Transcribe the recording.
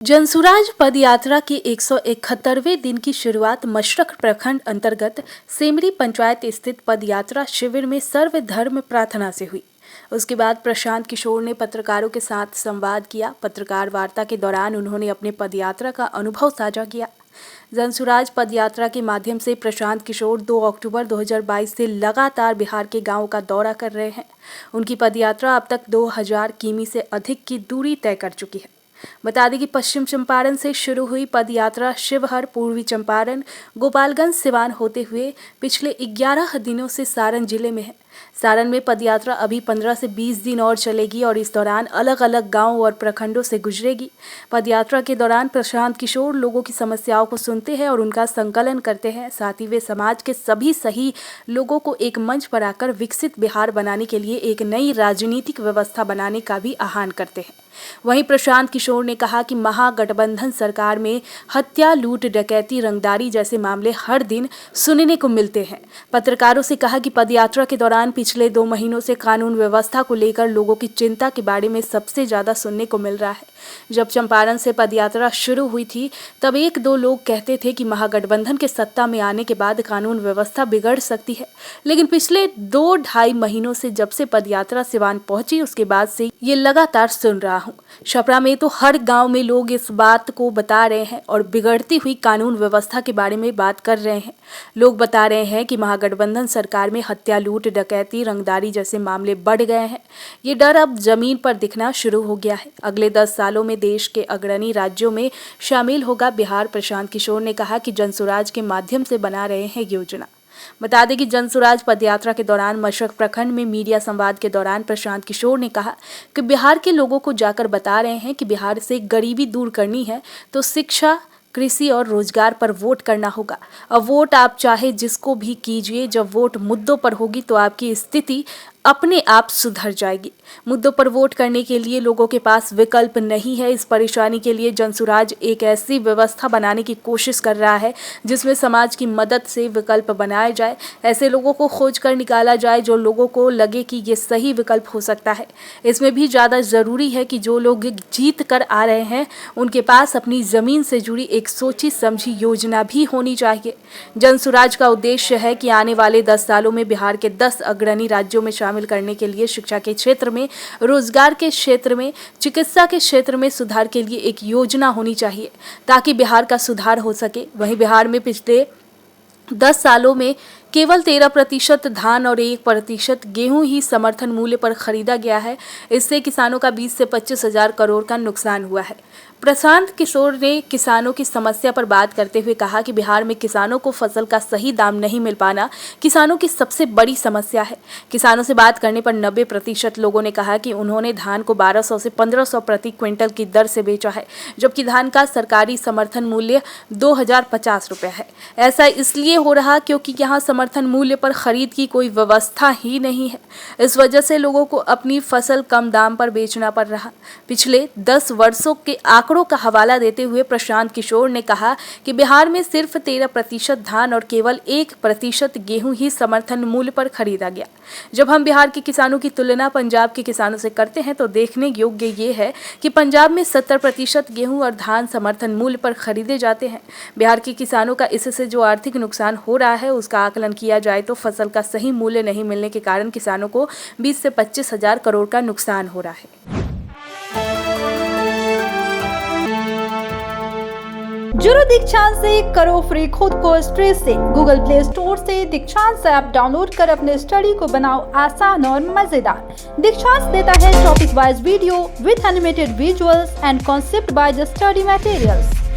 जनसुराज पद यात्रा के 171वें दिन की शुरुआत मशरक प्रखंड अंतर्गत सेमरी पंचायत स्थित पद यात्रा शिविर में सर्वधर्म प्रार्थना से हुई। उसके बाद प्रशांत किशोर ने पत्रकारों के साथ संवाद किया। पत्रकार वार्ता के दौरान उन्होंने अपने पदयात्रा का अनुभव साझा किया। जनसुराज पदयात्रा के माध्यम से प्रशांत किशोर 2 अक्टूबर 2022 से लगातार बिहार के गांवों का दौरा कर रहे हैं। उनकी पदयात्रा अब तक 2000 किमी से अधिक की दूरी तय कर चुकी है। बता दें कि पश्चिम चंपारण से शुरू हुई पदयात्रा शिवहर, पूर्वी चंपारण, गोपालगंज, सिवान होते हुए पिछले 11 दिनों से सारण जिले में है। सारण में पदयात्रा अभी 15 से 20 दिन और चलेगी और इस दौरान अलग अलग गांव और प्रखंडों से गुजरेगी। पदयात्रा के दौरान प्रशांत किशोर लोगों की समस्याओं को सुनते हैं और उनका संकलन करते हैं। साथ ही वे समाज के सभी सही लोगों को एक मंच पर आकर विकसित बिहार बनाने के लिए एक नई राजनीतिक व्यवस्था बनाने का भी आह्वान करते हैं। वहीं प्रशांत किशोर ने कहा कि महागठबंधन सरकार में हत्या, लूट, डकैती, रंगदारी जैसे मामले हर दिन सुनने को मिलते हैं। पत्रकारों से कहा कि पदयात्रा के दौरान पिछले 2 महीनों से कानून व्यवस्था को लेकर लोगों की चिंता के बारे में सबसे ज्यादा सुनने को मिल रहा है। जब चंपारण से पदयात्रा शुरू हुई थी तब 1-2 लोग कहते थे कि महागठबंधन के सत्ता में आने के बाद कानून व्यवस्था बिगड़ सकती है, लेकिन पिछले 2-2.5 महीनों से जब से पदयात्रा सिवान पहुंची उसके बाद से ये लगातार सुन रहा हूं। छपरा में तो हर गांव में लोग इस बात को बता रहे हैं और बिगड़ती हुई कानून व्यवस्था के बारे में बात कर रहे हैं। लोग बता रहे हैं कि महागठबंधन सरकार में हत्या, लूट, डकैती, रंगदारी जैसे मामले बढ़ गए हैं। ये डर अब जमीन पर दिखना शुरू हो गया है। अगले 10 सालों में देश के अग्रणी राज्यों में शामिल होगा बिहार। प्रशांत किशोर ने कहा कि जनसुराज के माध्यम से बना रहे हैं योजना। बता दें कि जनसुराज पदयात्रा के दौरान मशरक प्रखंड में मीडिया संवाद के दौरान प्रशांत किशोर ने कहा कि बिहार के लोगों को जाकर बता रहे हैं कि बिहार से गरीबी दूर करनी है तो शिक्षा, कृषि और रोजगार पर वोट करना होगा। अब वोट आप चाहे जिसको भी कीजिए, जब वोट मुद्दों पर होगी तो आपकी स्थिति अपने आप सुधर जाएगी। मुद्दों पर वोट करने के लिए लोगों के पास विकल्प नहीं है। इस परेशानी के लिए जनसुराज एक ऐसी व्यवस्था बनाने की कोशिश कर रहा है जिसमें समाज की मदद से विकल्प बनाया जाए। ऐसे लोगों को खोज कर निकाला जाए जो लोगों को लगे कि ये सही विकल्प हो सकता है। इसमें भी ज़्यादा ज़रूरी है कि जो लोग जीत कर आ रहे हैं उनके पास अपनी ज़मीन से जुड़ी एक सोची समझी योजना भी होनी चाहिए। जनसुराज का उद्देश्य है कि आने वाले 10 सालों में बिहार के 10 अग्रणी राज्यों में शामिल करने के लिए शिक्षा के क्षेत्र में, रोजगार के क्षेत्र में, चिकित्सा के क्षेत्र में सुधार के लिए एक योजना होनी चाहिए ताकि बिहार का सुधार हो सके। वहीं बिहार में पिछले 10 सालों में केवल 13% धान और 1% गेहूं ही समर्थन मूल्य पर खरीदा गया है। इससे किसानों का 20 से 25 हजार करोड़ का नुकसान हुआ है। प्रशांत किशोर ने किसानों की समस्या पर बात करते हुए कहा कि बिहार में किसानों को फसल का सही दाम नहीं मिल पाना किसानों की सबसे बड़ी समस्या है। किसानों से बात करने पर 90% लोगों ने कहा कि उन्होंने धान को 1200 से 1500 प्रति क्विंटल की दर से बेचा है, जबकि धान का सरकारी समर्थन मूल्य 2050 रुपये है। ऐसा इसलिए हो रहा क्योंकि यहाँ समर्थन मूल्य पर खरीद की कोई व्यवस्था ही नहीं है। इस वजह से लोगों को अपनी फसल कम दाम पर बेचना पड़ रहा। पिछले 10 वर्षों के आंकड़ों का हवाला देते हुए प्रशांत किशोर ने कहा कि बिहार में सिर्फ 13% धान और केवल 1% गेहूं ही समर्थन मूल्य पर खरीदा गया। जब हम बिहार के किसानों की तुलना पंजाब के किसानों से करते हैं तो देखने योग्य ये है कि पंजाब में 70% गेहूं और धान समर्थन मूल्य पर खरीदे जाते हैं। बिहार के किसानों का इससे जो आर्थिक नुकसान हो रहा है उसका आकलन किया जाए तो फसल का सही मूल्य नहीं मिलने के कारण किसानों को 20 से 25 हजार करोड़ का नुकसान हो रहा है। जुड़ो दीक्षांत से, करो फ्री खुद को स्ट्रेस से। गूगल प्ले स्टोर से दीक्षांत ऐप डाउनलोड कर अपने स्टडी को बनाओ आसान और मजेदार। दीक्षांत देता है topic wise video with animated visuals and concept by the study materials.